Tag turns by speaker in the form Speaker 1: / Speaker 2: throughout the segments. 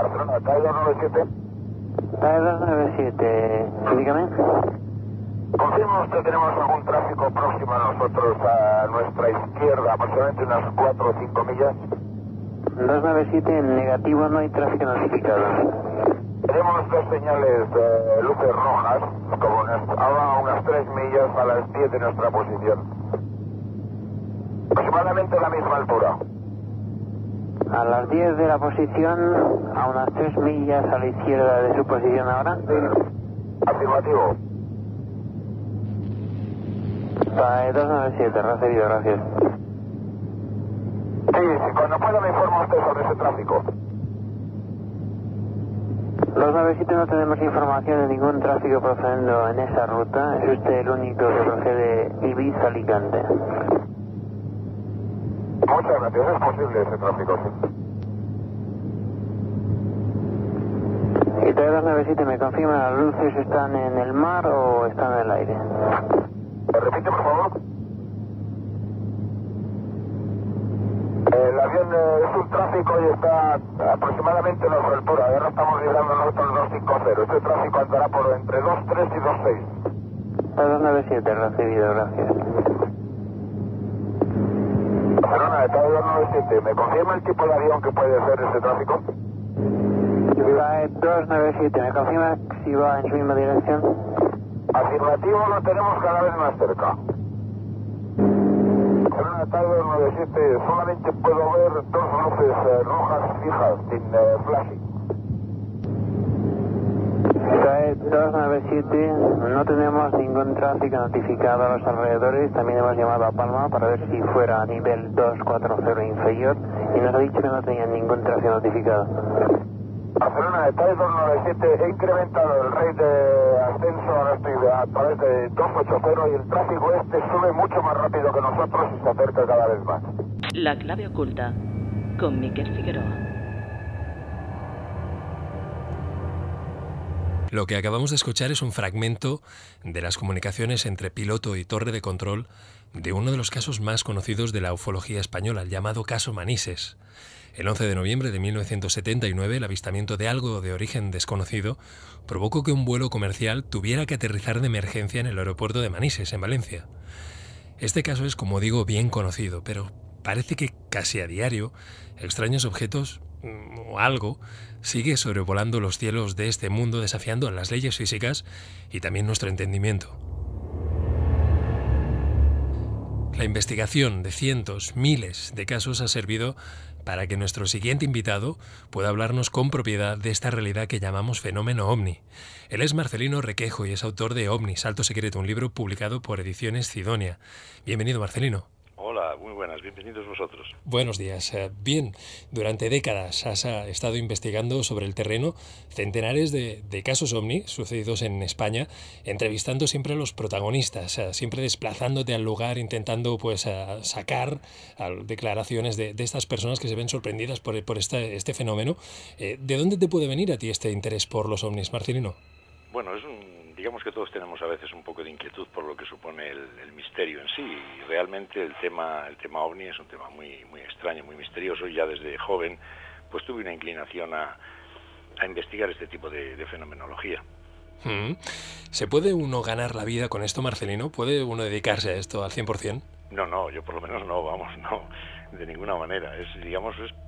Speaker 1: Barcelona, TAE 297.
Speaker 2: TAE 297, sí, dígame.
Speaker 1: ¿Confirma usted que tenemos algún tráfico próximo a nosotros, a nuestra izquierda, aproximadamente unas 4 o 5 millas?
Speaker 2: 297, en negativo, no hay tráfico notificado.
Speaker 1: Tenemos dos señales de luces rojas, como a unas 3 millas a las 10 de nuestra posición. Aproximadamente a la misma altura.
Speaker 2: A las 10 de la posición, a unas 3 millas a la izquierda de su posición ahora.
Speaker 1: Afirmativo.
Speaker 2: TAE 297, recibido, gracias.
Speaker 1: Sí, cuando pueda me informa usted sobre ese tráfico.
Speaker 2: 297 no tenemos información de ningún tráfico procediendo en esa ruta. Es usted el único que procede Ibiza-Alicante.
Speaker 1: Muchas gracias, es posible ese tráfico, sí.
Speaker 2: Y TAE 297, ¿me confirma las luces están en el mar o están en el aire?
Speaker 1: ¿Me repite, por favor? El avión es un tráfico y está aproximadamente a nuestra altura. Ahora estamos librando nosotros 250. Este tráfico andará por entre 23 y 26.
Speaker 2: TAE 297, recibido, gracias.
Speaker 1: Barcelona, TAE 297, ¿me confirma el tipo de avión que puede ser ese tráfico?
Speaker 2: TAE 297, ¿me confirma si va en su misma dirección?
Speaker 1: Afirmativo, lo tenemos cada vez más cerca. Barcelona, TAE 297, solamente puedo ver dos luces rojas fijas, sin flashing.
Speaker 2: TAE 297, no tenemos ningún tráfico notificado a los alrededores. También hemos llamado a Palma para ver si fuera a nivel 240 inferior y nos ha dicho que no tenían ningún tráfico notificado.
Speaker 1: Barcelona, TAE 297, he incrementado el rate de ascenso, ahora estoy a través de 280 y el tráfico sube mucho más rápido que nosotros y se acerca cada vez más.
Speaker 3: La clave oculta, con Miquel Figueroa.
Speaker 4: Lo que acabamos de escuchar es un fragmento de las comunicaciones entre piloto y torre de control de uno de los casos más conocidos de la ufología española, el llamado caso Manises. El 11 de noviembre de 1979, el avistamiento de algo de origen desconocido provocó que un vuelo comercial tuviera que aterrizar de emergencia en el aeropuerto de Manises, en Valencia. Este caso es, como digo, bien conocido, pero parece que casi a diario extraños objetos o algo sigue sobrevolando los cielos de este mundo, desafiando las leyes físicas y también nuestro entendimiento. La investigación de cientos, miles de casos ha servido para que nuestro siguiente invitado pueda hablarnos con propiedad de esta realidad que llamamos fenómeno ovni. Él es Marcelino Requejo y es autor de OVNIS, Alto Secreto, un libro publicado por Ediciones Sidonia. Bienvenido, Marcelino.
Speaker 5: Hola, muy buenas, bienvenidos vosotros.
Speaker 4: Buenos días. Bien, durante décadas has estado investigando sobre el terreno centenares de casos ovni sucedidos en España, entrevistando siempre a los protagonistas, siempre desplazándote al lugar, intentando sacar declaraciones de estas personas que se ven sorprendidas por este fenómeno. ¿De dónde te puede venir a ti este interés por los ovnis, Marcelino?
Speaker 5: Bueno, digamos que todos tenemos a veces un poco de inquietud por lo que supone el misterio en sí, y realmente el tema ovni es un tema muy, muy extraño, muy misterioso, y ya desde joven pues tuve una inclinación a investigar este tipo de fenomenología.
Speaker 4: ¿Se puede uno ganar la vida con esto, Marcelino? ¿Puede uno dedicarse a esto al 100%?
Speaker 5: No, yo por lo menos no, de ninguna manera.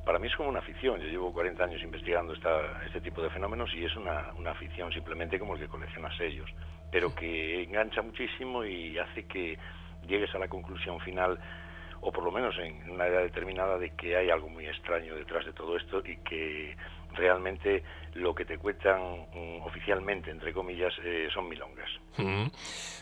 Speaker 5: Para mí es como una afición. Yo llevo 40 años investigando este tipo de fenómenos y es una afición simplemente como el que colecciona sellos, pero que engancha muchísimo y hace que llegues a la conclusión final, o por lo menos en una edad determinada, de que hay algo muy extraño detrás de todo esto y que realmente lo que te cuentan oficialmente, entre comillas, son milongas.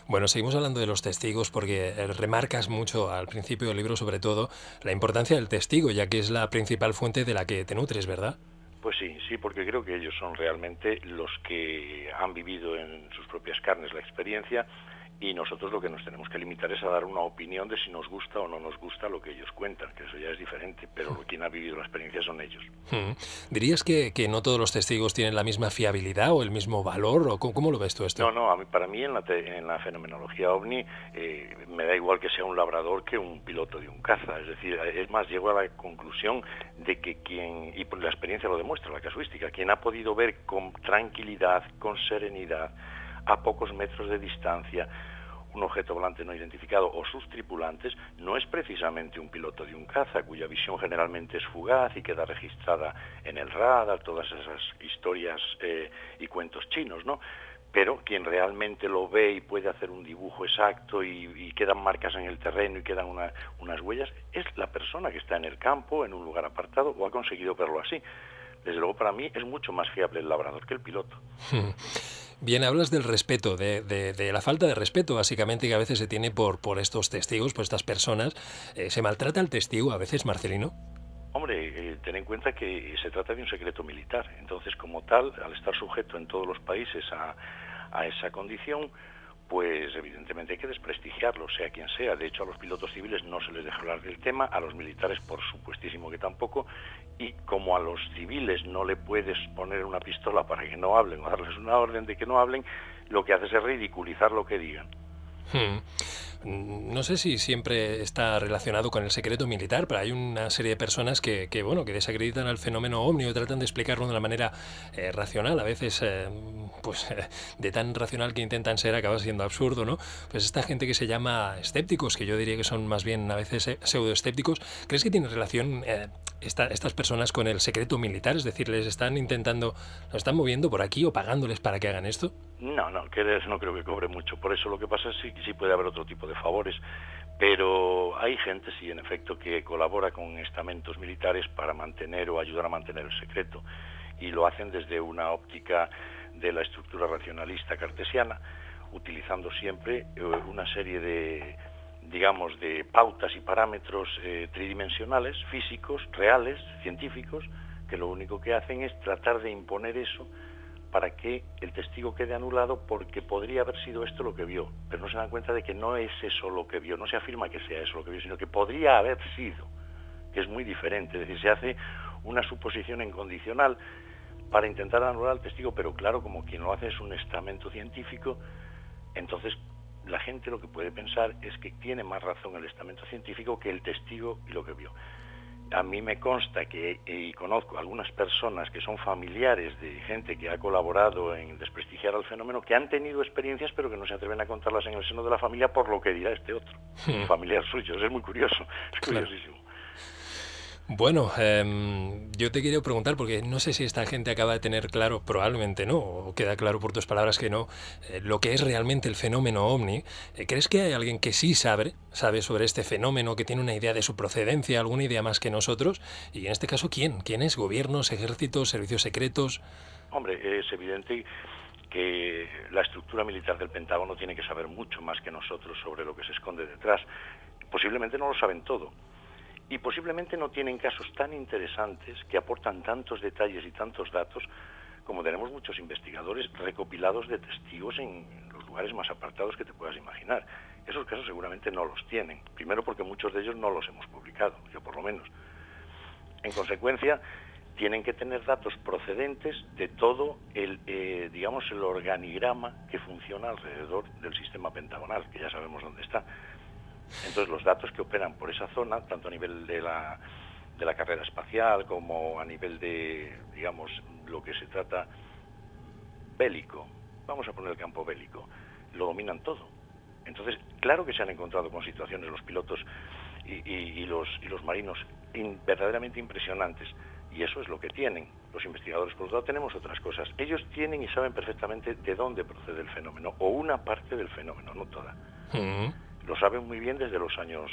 Speaker 4: Bueno, seguimos hablando de los testigos porque remarcas mucho al principio del libro, sobre todo, la importancia del testigo, ya que es la principal fuente de la que te nutres, ¿verdad?
Speaker 5: Pues sí, porque creo que ellos son realmente los que han vivido en sus propias carnes la experiencia y nosotros lo que nos tenemos que limitar es a dar una opinión de si nos gusta o no nos gusta lo que ellos cuentan, que eso ya es diferente, pero quien ha vivido la experiencia son ellos.
Speaker 4: ¿Dirías que no todos los testigos tienen la misma fiabilidad o el mismo valor? ¿O cómo lo ves tú esto?
Speaker 5: No, para mí en la fenomenología OVNI me da igual que sea un labrador que un piloto de un caza. Es decir, es más, llego a la conclusión de que y la experiencia lo demuestra, la casuística, quien ha podido ver con tranquilidad, con serenidad, a pocos metros de distancia, un objeto volante no identificado o sus tripulantes, no es precisamente un piloto de un caza, cuya visión generalmente es fugaz y queda registrada en el radar, todas esas historias y cuentos chinos, ¿no? Pero quien realmente lo ve y puede hacer un dibujo exacto y quedan marcas en el terreno y quedan unas huellas, es la persona que está en el campo, en un lugar apartado, o ha conseguido verlo así. Desde luego, para mí, es mucho más fiable el labrador que el piloto.
Speaker 4: Bien, hablas del respeto, de la falta de respeto, básicamente, que a veces se tiene por estos testigos, por estas personas. ¿Se maltrata al testigo a veces, Marcelino?
Speaker 5: Hombre, ten en cuenta que se trata de un secreto militar. Entonces, como tal, al estar sujeto en todos los países a esa condición, pues evidentemente hay que desprestigiarlo, sea quien sea. De hecho, a los pilotos civiles no se les deja hablar del tema, a los militares por supuestísimo que tampoco, y como a los civiles no le puedes poner una pistola para que no hablen o darles una orden de que no hablen, lo que haces es ridiculizar lo que digan.
Speaker 4: No sé si siempre está relacionado con el secreto militar, pero hay una serie de personas que desacreditan al fenómeno ovni o tratan de explicarlo de una manera racional, a veces de tan racional que intentan ser acaba siendo absurdo, ¿no? Pues esta gente que se llama escépticos, que yo diría que son más bien a veces pseudoescépticos, ¿crees que tiene relación estas personas con el secreto militar? Es decir, ¿les están moviendo por aquí o pagándoles para que hagan esto?
Speaker 5: No creo que cobre mucho. Por eso lo que pasa es que sí puede haber otro tipo de favores. Pero hay gente, sí, en efecto, que colabora con estamentos militares para mantener o ayudar a mantener el secreto. Y lo hacen desde una óptica de la estructura racionalista cartesiana, utilizando siempre una serie de pautas y parámetros tridimensionales, físicos, reales, científicos, que lo único que hacen es tratar de imponer eso para que el testigo quede anulado porque podría haber sido esto lo que vio, pero no se dan cuenta de que no es eso lo que vio, no se afirma que sea eso lo que vio, sino que podría haber sido, que es muy diferente. Es decir, se hace una suposición en condicional para intentar anular al testigo, pero claro, como quien lo hace es un estamento científico, entonces la gente lo que puede pensar es que tiene más razón el estamento científico que el testigo y lo que vio. A mí me consta y conozco algunas personas que son familiares de gente que ha colaborado en desprestigiar al fenómeno, que han tenido experiencias pero que no se atreven a contarlas en el seno de la familia por lo que dirá este otro, familiar suyo. Es muy curioso, es curiosísimo.
Speaker 4: Bueno, yo te quería preguntar, porque no sé si esta gente acaba de tener claro, probablemente no, o queda claro por tus palabras que no, lo que es realmente el fenómeno OVNI. ¿Crees que hay alguien que sí sabe sobre este fenómeno, que tiene una idea de su procedencia, alguna idea más que nosotros? Y en este caso, ¿quién? ¿Quién es? ¿Gobiernos, ejércitos, servicios secretos?
Speaker 5: Hombre, es evidente que la estructura militar del Pentágono tiene que saber mucho más que nosotros sobre lo que se esconde detrás. Posiblemente no lo saben todo. Y posiblemente no tienen casos tan interesantes que aportan tantos detalles y tantos datos como tenemos muchos investigadores recopilados de testigos en los lugares más apartados que te puedas imaginar. Esos casos seguramente no los tienen. Primero porque muchos de ellos no los hemos publicado, yo por lo menos. En consecuencia, tienen que tener datos procedentes de todo el organigrama que funciona alrededor del sistema pentagonal, que ya sabemos dónde está. Entonces los datos que operan por esa zona, tanto a nivel de la carrera espacial como a nivel de, lo que se trata bélico, vamos a poner el campo bélico, lo dominan todo. Entonces, claro que se han encontrado con situaciones los pilotos y los marinos verdaderamente impresionantes, y eso es lo que tienen. Los investigadores, por otro lado, tenemos otras cosas. Ellos tienen y saben perfectamente de dónde procede el fenómeno, o una parte del fenómeno, no toda. Lo saben muy bien desde los años,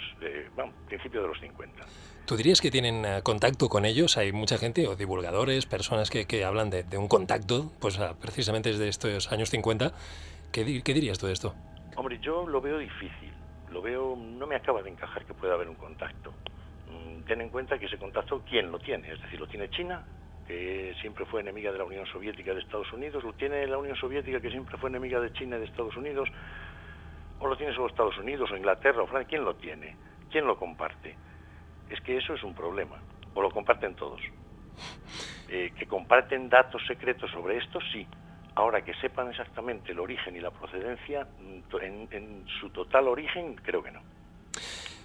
Speaker 5: principios de los 50.
Speaker 4: ¿Tú dirías que tienen contacto con ellos? Hay mucha gente, o divulgadores, personas que hablan de un contacto, pues precisamente desde estos años 50. ¿Qué dirías tú de esto?
Speaker 5: Hombre, yo lo veo difícil. No me acaba de encajar que pueda haber un contacto. Ten en cuenta que ese contacto, ¿quién lo tiene? Es decir, lo tiene China, que siempre fue enemiga de la Unión Soviética y de Estados Unidos, lo tiene la Unión Soviética, que siempre fue enemiga de China y de Estados Unidos. o lo tiene solo Estados Unidos, o Inglaterra, o Francia. ¿Quién lo tiene? ¿Quién lo comparte? Es que eso es un problema. O lo comparten todos. Que comparten datos secretos sobre esto, sí. Ahora, que sepan exactamente el origen y la procedencia, en su total origen, creo que no.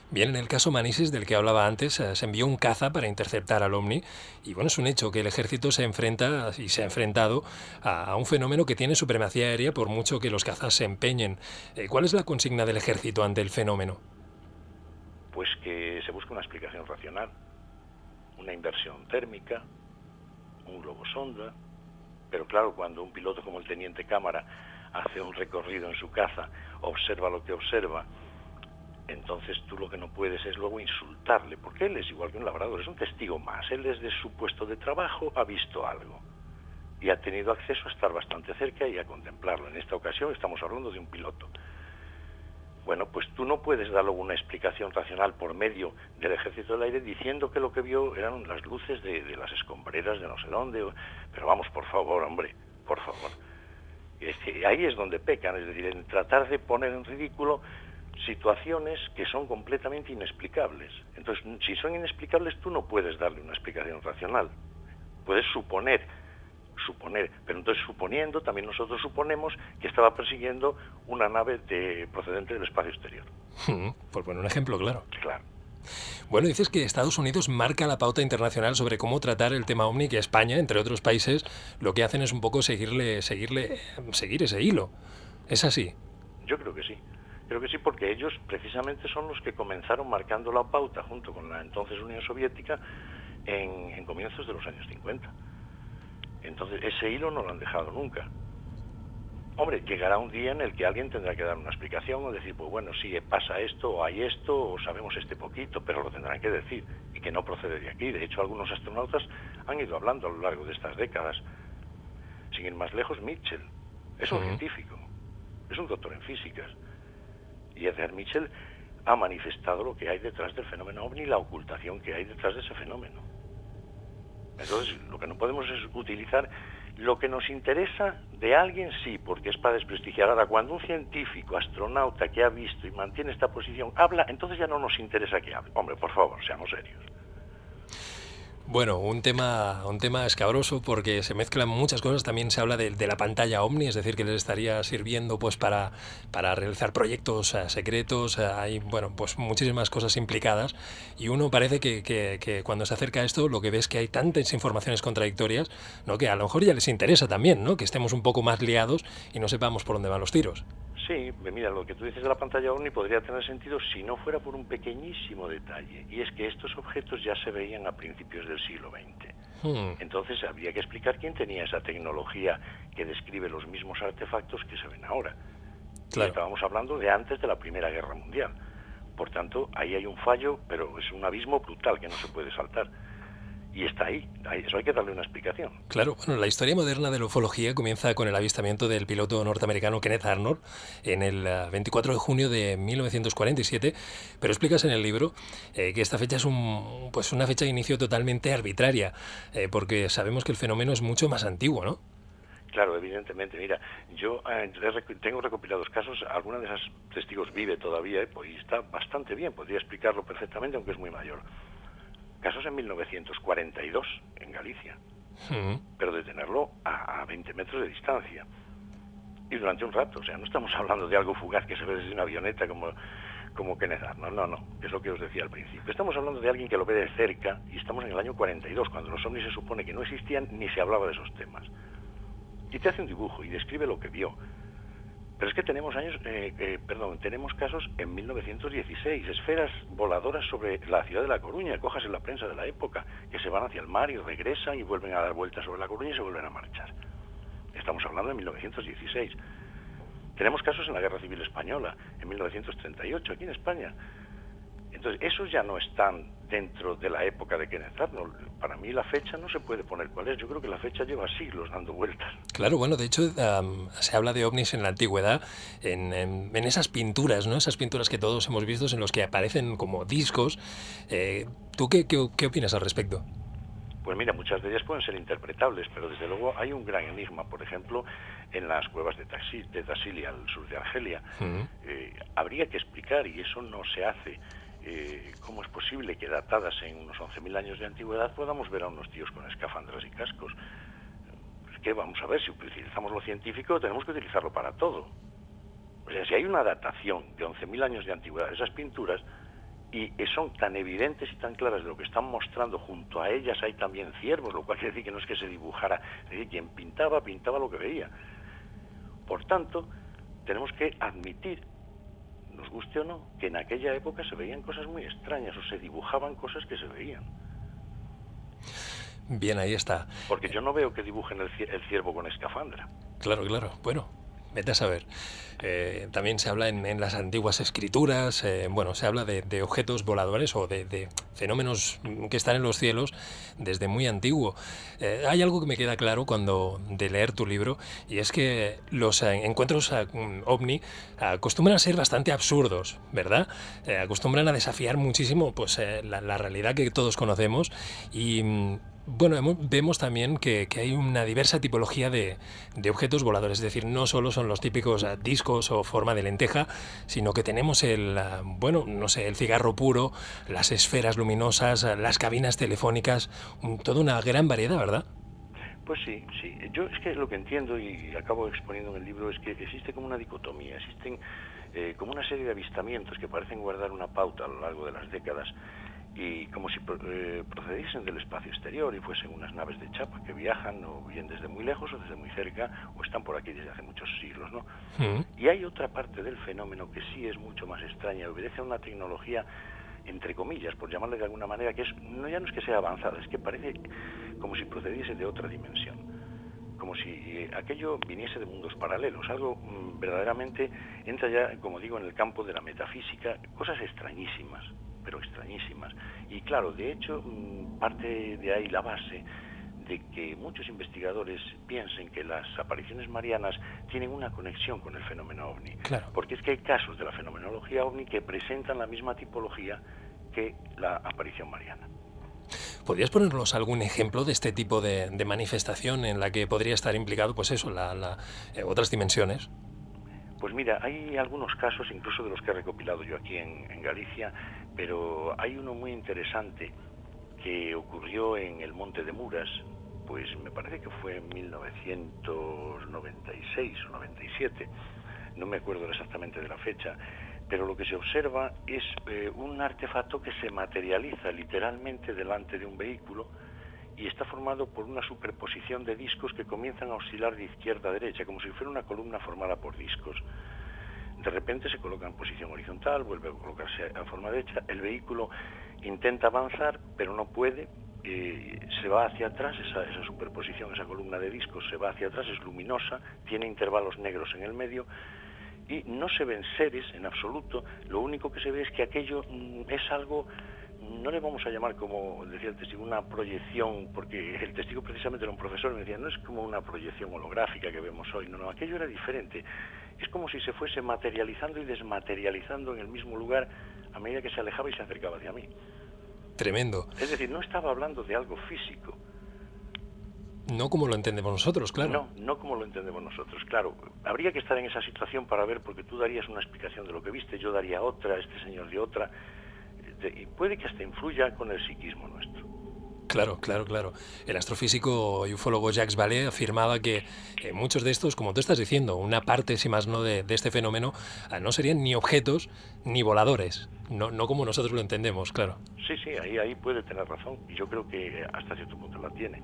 Speaker 4: Bien, en el caso Manises, del que hablaba antes, se envió un caza para interceptar al OVNI, y bueno, es un hecho que el ejército se enfrenta y se ha enfrentado a un fenómeno que tiene supremacía aérea por mucho que los cazas se empeñen. ¿Cuál es la consigna del ejército ante el fenómeno?
Speaker 5: Pues que se busque una explicación racional, una inversión térmica, un globo sonda, pero claro, cuando un piloto como el teniente Cámara hace un recorrido en su caza, observa lo que observa, entonces tú lo que no puedes es luego insultarle, porque él es igual que un labrador, es un testigo más. Él desde su puesto de trabajo ha visto algo y ha tenido acceso a estar bastante cerca y a contemplarlo. En esta ocasión estamos hablando de un piloto. Bueno, pues tú no puedes dar luego una explicación racional por medio del Ejército del Aire diciendo que lo que vio eran las luces de las escombreras de no sé dónde. Pero vamos, por favor, hombre, por favor. Ahí es donde pecan, es decir, en tratar de poner en ridículo situaciones que son completamente inexplicables. Entonces, si son inexplicables, tú no puedes darle una explicación racional. Puedes suponer, pero entonces suponiendo, también nosotros suponemos que estaba persiguiendo una nave procedente del espacio exterior.
Speaker 4: Por poner un ejemplo, claro.
Speaker 5: Claro.
Speaker 4: Bueno, dices que Estados Unidos marca la pauta internacional sobre cómo tratar el tema OVNI, que España, entre otros países, lo que hacen es un poco seguir ese hilo. ¿Es así?
Speaker 5: Yo creo que sí. Creo que sí, porque ellos precisamente son los que comenzaron marcando la pauta junto con la entonces Unión Soviética en comienzos de los años 50. Entonces ese hilo no lo han dejado nunca. Hombre, llegará un día en el que alguien tendrá que dar una explicación o decir, pues bueno, sí, pasa esto, o hay esto, o sabemos este poquito, pero lo tendrán que decir y que no procede de aquí. De hecho, algunos astronautas han ido hablando a lo largo de estas décadas. Sin ir más lejos, Mitchell es un científico, es un doctor en físicas. Y Edgar Mitchell ha manifestado lo que hay detrás del fenómeno OVNI y la ocultación que hay detrás de ese fenómeno. Entonces, lo que no podemos es utilizar lo que nos interesa de alguien, sí, porque es para desprestigiar. Ahora, cuando un científico, astronauta que ha visto y mantiene esta posición habla, entonces ya no nos interesa que hable. Hombre, por favor, seamos serios.
Speaker 4: Bueno, un tema escabroso porque se mezclan muchas cosas. También se habla de la pantalla OVNI, es decir, que les estaría sirviendo pues para realizar proyectos secretos. Hay, bueno, pues muchísimas cosas implicadas y uno parece que cuando se acerca a esto lo que ve es que hay tantas informaciones contradictorias, ¿no?, que a lo mejor ya les interesa también, ¿no?, que estemos un poco más liados y no sepamos por dónde van los tiros.
Speaker 5: Sí, mira, lo que tú dices de la pantalla OVNI podría tener sentido si no fuera por un pequeñísimo detalle, y es que estos objetos ya se veían a principios del siglo XX. Entonces habría que explicar quién tenía esa tecnología que describe los mismos artefactos que se ven ahora. Claro. Estábamos hablando de antes de la Primera Guerra Mundial. Por tanto, ahí hay un fallo, pero es un abismo brutal que no se puede saltar. Y está ahí, eso hay que darle una explicación.
Speaker 4: Claro, bueno, la historia moderna de la ufología comienza con el avistamiento del piloto norteamericano Kenneth Arnold en el 24 de junio de 1947, pero explicas en el libro que esta fecha es una fecha de inicio totalmente arbitraria, porque sabemos que el fenómeno es mucho más antiguo, ¿no?
Speaker 5: Claro, evidentemente. Mira, yo tengo recopilados casos, alguna de esas testigos vive todavía y está bastante bien, podría explicarlo perfectamente, aunque es muy mayor. Casos en 1942, en Galicia, pero de tenerlo a 20 metros de distancia. Y durante un rato, o sea, no estamos hablando de algo fugaz que se ve desde una avioneta como Kenneth Arnold, no, es lo que os decía al principio. Estamos hablando de alguien que lo ve de cerca y estamos en el año 42, cuando los ovnis se supone que no existían ni se hablaba de esos temas. Y te hace un dibujo y describe lo que vio. Pero es que tenemos tenemos casos en 1916, esferas voladoras sobre la ciudad de La Coruña, cojas en la prensa de la época, que se van hacia el mar y regresan y vuelven a dar vueltas sobre La Coruña y se vuelven a marchar. Estamos hablando de 1916. Tenemos casos en la Guerra Civil Española, en 1938, aquí en España. Entonces, esos ya no están dentro de la época de Kenneth Arnold. Para mí la fecha no se puede poner cuál es. Yo creo que la fecha lleva siglos dando vueltas.
Speaker 4: Claro, bueno, de hecho se habla de ovnis en la antigüedad, en esas pinturas, ¿no? Esas pinturas que todos hemos visto en los que aparecen como discos. ¿Tú qué opinas al respecto?
Speaker 5: Pues mira, muchas de ellas pueden ser interpretables, pero desde luego hay un gran enigma. Por ejemplo, en las cuevas de Tassilia, al sur de Argelia, habría que explicar, y eso no se hace, cómo es posible que datadas en unos 11.000 años de antigüedad podamos ver a unos tíos con escafandras y cascos. Es que vamos a ver, si utilizamos lo científico tenemos que utilizarlo para todo. O sea, si hay una datación de 11.000 años de antigüedad de esas pinturas, y son tan evidentes y tan claras de lo que están mostrando, junto a ellas hay también ciervos, lo cual quiere decir que no es que se dibujara, es decir, quien pintaba lo que veía. Por tanto, tenemos que admitir, nos guste o no, que en aquella época se veían cosas muy extrañas o se dibujaban cosas que se veían.
Speaker 4: Bien, ahí está.
Speaker 5: Porque yo no veo que dibujen el ciervo con escafandra.
Speaker 4: Claro, bueno, vete a saber. También se habla en las antiguas escrituras, se habla de objetos voladores o de fenómenos que están en los cielos desde muy antiguo. Hay algo que me queda claro de leer tu libro, y es que los encuentros ovni acostumbran a ser bastante absurdos, ¿verdad? Acostumbran a desafiar muchísimo pues la realidad que todos conocemos, y vemos también que hay una diversa tipología de objetos voladores, es decir, no solo son los típicos discos o forma de lenteja, sino que tenemos el cigarro puro, las esferas luminosas, las cabinas telefónicas, toda una gran variedad, ¿verdad?
Speaker 5: Pues sí. Yo es que lo que entiendo y acabo exponiendo en el libro es que existe como una dicotomía, existen como una serie de avistamientos que parecen guardar una pauta a lo largo de las décadas, y como si procediesen del espacio exterior y fuesen unas naves de chapa que viajan o bien desde muy lejos o desde muy cerca, o están por aquí desde hace muchos siglos, ¿no? Y hay otra parte del fenómeno que sí es mucho más extraña, y obedece a una tecnología, entre comillas, por llamarle de alguna manera, que ya no es que sea avanzada, es que parece como si procediese de otra dimensión, como si aquello viniese de mundos paralelos, algo verdaderamente entra ya, como digo, en el campo de la metafísica, cosas extrañísimas, pero extrañísimas. Y claro, de hecho, parte de ahí la base de que muchos investigadores piensen que las apariciones marianas tienen una conexión con el fenómeno ovni.
Speaker 4: Claro.
Speaker 5: Porque es que hay casos de la fenomenología ovni que presentan la misma tipología que la aparición mariana.
Speaker 4: ¿Podrías ponernos algún ejemplo de este tipo de manifestación en la que podría estar implicado, pues eso, otras dimensiones?
Speaker 5: Pues mira, hay algunos casos, incluso de los que he recopilado yo aquí en Galicia, pero hay uno muy interesante que ocurrió en el Monte de Muras, pues me parece que fue en 1996 o 97, no me acuerdo exactamente de la fecha, pero lo que se observa es un artefacto que se materializa literalmente delante de un vehículo, y está formado por una superposición de discos que comienzan a oscilar de izquierda a derecha, como si fuera una columna formada por discos. De repente se coloca en posición horizontal, vuelve a colocarse a forma derecha, el vehículo intenta avanzar, pero no puede, se va hacia atrás, esa superposición, esa columna de discos se va hacia atrás, es luminosa, tiene intervalos negros en el medio, y no se ven seres en absoluto, lo único que se ve es que aquello es algo... No le vamos a llamar, como decía el testigo, una proyección, porque el testigo precisamente era un profesor y me decía, no es como una proyección holográfica que vemos hoy, no, aquello era diferente. Es como si se fuese materializando y desmaterializando en el mismo lugar a medida que se alejaba y se acercaba hacia mí.
Speaker 4: Tremendo.
Speaker 5: Es decir, no estaba hablando de algo físico.
Speaker 4: No como lo entendemos nosotros, claro.
Speaker 5: No como lo entendemos nosotros, claro. Habría que estar en esa situación para ver, porque tú darías una explicación de lo que viste, yo daría otra, este señor de otra... Y puede que hasta influya con el psiquismo nuestro.
Speaker 4: Claro. El astrofísico y ufólogo Jacques Vallée afirmaba que muchos de estos, como tú estás diciendo, una parte, si más no, de este fenómeno, no serían ni objetos ni voladores, no como nosotros lo entendemos, claro.
Speaker 5: Sí, ahí puede tener razón, y yo creo que hasta cierto punto la tiene.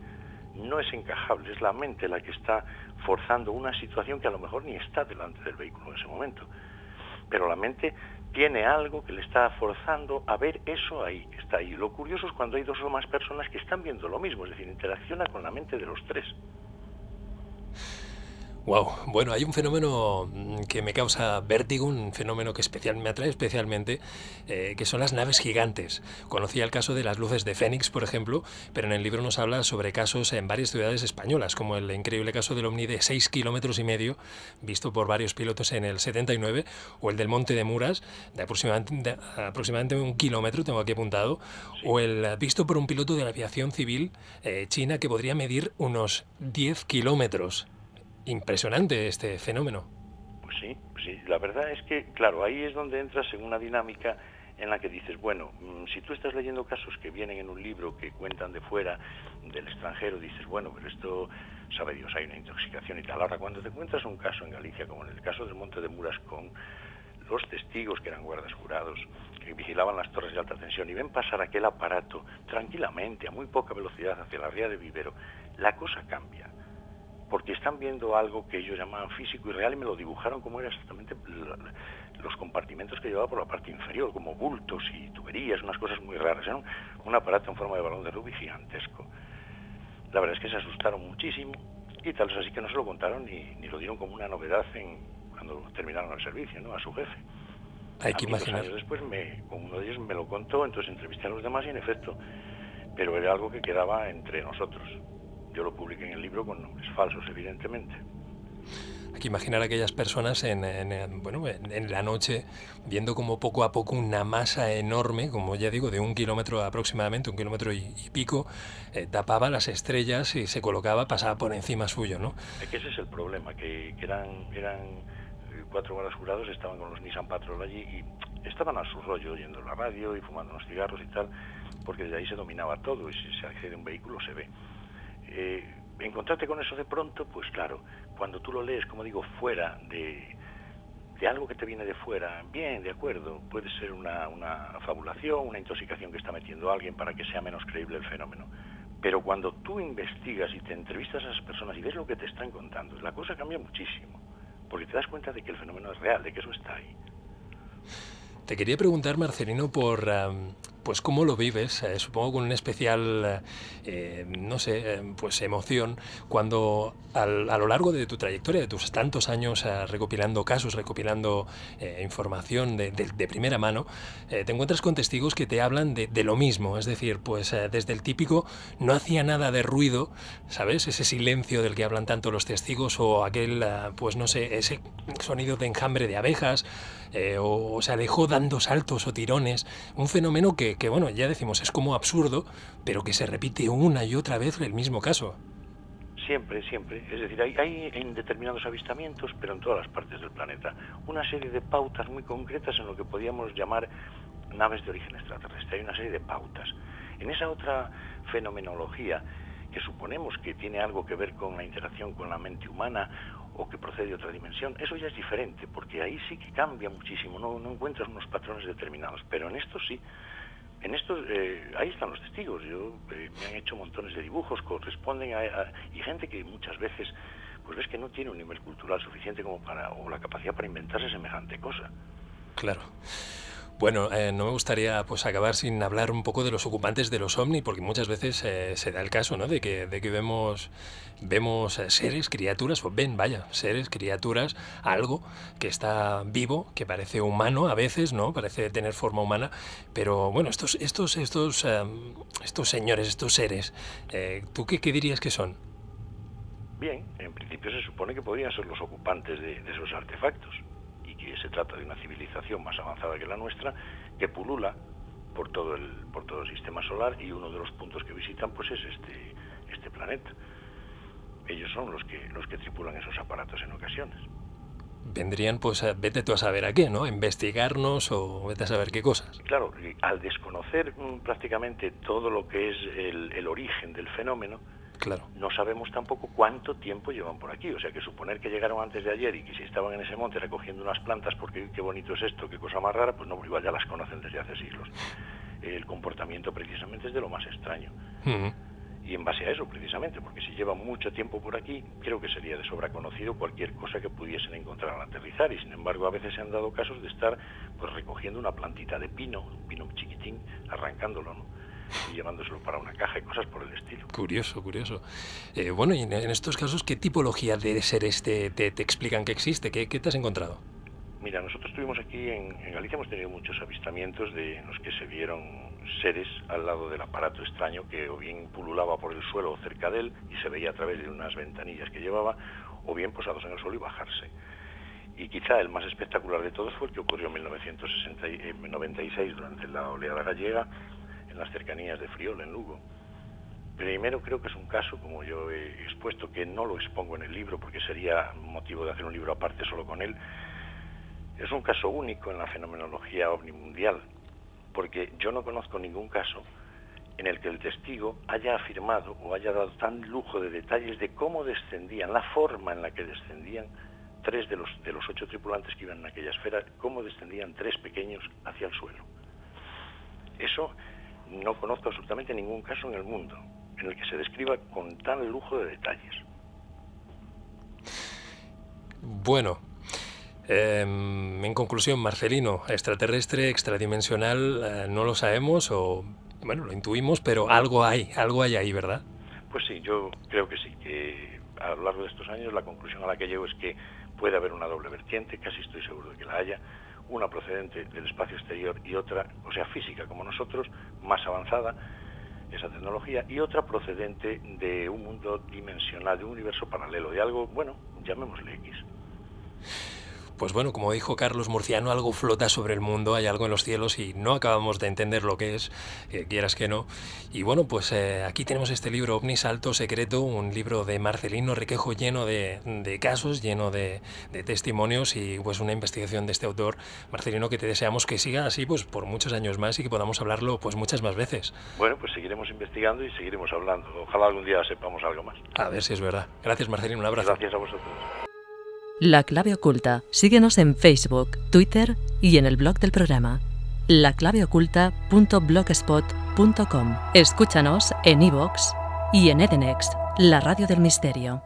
Speaker 5: No es encajable, es la mente la que está forzando una situación que a lo mejor ni está delante del vehículo en ese momento. Pero la mente tiene algo que le está forzando a ver eso ahí, que está ahí. Lo curioso es cuando hay dos o más personas que están viendo lo mismo, es decir, interacciona con la mente de los tres.
Speaker 4: Wow, bueno, hay un fenómeno que me causa vértigo, un fenómeno que me atrae especialmente, que son las naves gigantes. Conocía el caso de las luces de Fénix, por ejemplo, pero en el libro nos habla sobre casos en varias ciudades españolas, como el increíble caso del Omni de 6,5 kilómetros, visto por varios pilotos en el 79, o el del Monte de Muras, de aproximadamente 1 kilómetro, tengo aquí apuntado,
Speaker 5: Sí.
Speaker 4: o el visto por un piloto de la aviación civil china que podría medir unos 10 kilómetros. Impresionante este fenómeno.
Speaker 5: Pues sí, la verdad es que, claro, ahí es donde entras en una dinámica en la que dices, bueno, si tú estás leyendo casos que vienen en un libro que cuentan de fuera, del extranjero, dices, bueno, pero esto, sabe Dios, hay una intoxicación y tal. Ahora, cuando te encuentras un caso en Galicia, como en el caso del Monte de Muras, con los testigos que eran guardas jurados, que vigilaban las torres de alta tensión y ven pasar aquel aparato tranquilamente, a muy poca velocidad, hacia la ría de Vivero, la cosa cambia. Porque están viendo algo que ellos llamaban físico y real y me lo dibujaron como era exactamente los compartimentos que llevaba por la parte inferior, como bultos y tuberías, unas cosas muy raras. Era un aparato en forma de balón de rugby gigantesco. La verdad es que se asustaron muchísimo y tal es así que no se lo contaron ni lo dieron como una novedad cuando terminaron el servicio, ¿no?, a su jefe.
Speaker 4: Hay que imaginar.
Speaker 5: 2 años después, con uno de ellos me lo contó, entonces entrevisté a los demás y en efecto, pero era algo que quedaba entre nosotros. Yo lo publiqué en el libro con nombres falsos, evidentemente.
Speaker 4: Hay que imaginar a aquellas personas en la noche, viendo como poco a poco una masa enorme, como ya digo, de 1 kilómetro aproximadamente, 1 kilómetro y pico, tapaba las estrellas y se colocaba, pasaba por encima suyo, ¿no?
Speaker 5: Es que ese es el problema, que eran 4 guardas jurados, estaban con los Nissan Patrol allí y estaban a su rollo, oyendo la radio y fumando unos cigarros y tal, porque desde ahí se dominaba todo y si se accede a un vehículo se ve. Encontrarte con eso de pronto, pues claro, cuando tú lo lees, como digo, fuera de algo que te viene de fuera, bien, de acuerdo, puede ser una fabulación, una intoxicación que está metiendo a alguien para que sea menos creíble el fenómeno. Pero cuando tú investigas y te entrevistas a esas personas y ves lo que te están contando, la cosa cambia muchísimo, porque te das cuenta de que el fenómeno es real, de que eso está ahí.
Speaker 4: Te quería preguntar, Marcelino, por pues cómo lo vives, supongo con una especial, pues emoción, cuando a lo largo de tu trayectoria, de tus tantos años recopilando casos, recopilando información de primera mano, te encuentras con testigos que te hablan de lo mismo, es decir, pues desde el típico no hacía nada de ruido, ¿sabes? Ese silencio del que hablan tanto los testigos o aquel, ese sonido de enjambre de abejas, o se alejó dando saltos o tirones, un fenómeno que bueno, ya decimos, es como absurdo, pero que se repite una y otra vez el mismo caso.
Speaker 5: Siempre. Es decir, hay en determinados avistamientos, pero en todas las partes del planeta, una serie de pautas muy concretas en lo que podíamos llamar naves de origen extraterrestre. Hay una serie de pautas. En esa otra fenomenología, que suponemos que tiene algo que ver con la interacción con la mente humana o que procede de otra dimensión, eso ya es diferente, porque ahí sí que cambia muchísimo, no encuentras unos patrones determinados, pero en estos sí. En estos, ahí están los testigos. Me han hecho montones de dibujos, corresponden y gente que muchas veces, pues ves que no tiene un nivel cultural suficiente como o la capacidad para inventarse semejante cosa.
Speaker 4: Claro. Bueno, no me gustaría pues acabar sin hablar un poco de los ocupantes de los ovni, porque muchas veces se da el caso, ¿no?, de que vemos seres, criaturas, seres, criaturas, algo que está vivo, que parece humano a veces, ¿no?, parece tener forma humana, pero bueno, estos señores, estos seres, ¿tú qué dirías que son?
Speaker 5: Bien, en principio se supone que podrían ser los ocupantes de esos artefactos. Que se trata de una civilización más avanzada que la nuestra, que pulula por todo el sistema solar, y uno de los puntos que visitan pues es este planeta. Ellos son los que tripulan esos aparatos en ocasiones.
Speaker 4: Vendrían, pues, vete tú a saber a qué, ¿no? Investigarnos o vete a saber qué cosas.
Speaker 5: Claro, al desconocer prácticamente todo lo que es el origen del fenómeno,
Speaker 4: claro,
Speaker 5: no sabemos tampoco cuánto tiempo llevan por aquí. O sea, que suponer que llegaron antes de ayer y que si estaban en ese monte recogiendo unas plantas porque qué bonito es esto, qué cosa más rara, pues no, igual ya las conocen desde hace siglos. El comportamiento precisamente es de lo más extraño.
Speaker 4: Uh-huh.
Speaker 5: Y en base a eso, precisamente, porque si llevan mucho tiempo por aquí, creo que sería de sobra conocido cualquier cosa que pudiesen encontrar al aterrizar. Y sin embargo, a veces se han dado casos de estar pues recogiendo una plantita de pino, un pino chiquitín, arrancándolo, ¿no? y llevándoselo para una caja y cosas por el estilo.
Speaker 4: Curioso. Bueno, y en estos casos, ¿qué tipología de seres te explican que existe? ¿Qué te has encontrado?
Speaker 5: Mira, nosotros estuvimos aquí en Galicia, hemos tenido muchos avistamientos de los que se vieron seres al lado del aparato extraño que o bien pululaba por el suelo o cerca de él y se veía a través de unas ventanillas que llevaba, o bien posados en el suelo y bajarse. Y quizá el más espectacular de todos fue el que ocurrió en 1996 durante la oleada gallega en las cercanías de Friol, en Lugo. Primero creo que es un caso, como yo he expuesto, que no lo expongo en el libro porque sería motivo de hacer un libro aparte solo con él. Es un caso único en la fenomenología ovni mundial, porque yo no conozco ningún caso en el que el testigo haya afirmado o haya dado tan lujo de detalles de cómo descendían, la forma en la que descendían 3 de los 8 tripulantes que iban en aquella esfera, cómo descendían 3 pequeños hacia el suelo. Eso no conozco absolutamente ningún caso en el mundo en el que se describa con tan lujo de detalles.
Speaker 4: Bueno, en conclusión, Marcelino, extraterrestre, extradimensional, no lo sabemos o, bueno, lo intuimos, pero algo hay ahí, ¿verdad?
Speaker 5: Pues sí, yo creo que sí, que a lo largo de estos años la conclusión a la que llego es que puede haber una doble vertiente, casi estoy seguro de que la haya, una procedente del espacio exterior y otra, o sea, física como nosotros, más avanzada, esa tecnología, y otra procedente de un mundo dimensional, de un universo paralelo, de algo, bueno, llamémosle X.
Speaker 4: Pues bueno, como dijo Carlos Murciano, algo flota sobre el mundo, hay algo en los cielos y no acabamos de entender lo que es, quieras que no. Y bueno, pues aquí tenemos este libro, OVNIS Alto Secreto, un libro de Marcelino Requejo lleno de casos, lleno de testimonios y pues una investigación de este autor, Marcelino, que te deseamos que siga así pues por muchos años más y que podamos hablarlo pues muchas más veces.
Speaker 5: Bueno, pues seguiremos investigando y seguiremos hablando. Ojalá algún día sepamos algo más.
Speaker 4: A ver si es verdad. Gracias, Marcelino, un abrazo.
Speaker 5: Gracias a vosotros.
Speaker 6: La Clave Oculta. Síguenos en Facebook, Twitter y en el blog del programa laclaveoculta.blogspot.com. Escúchanos en iVoox y en Edenex, la radio del misterio.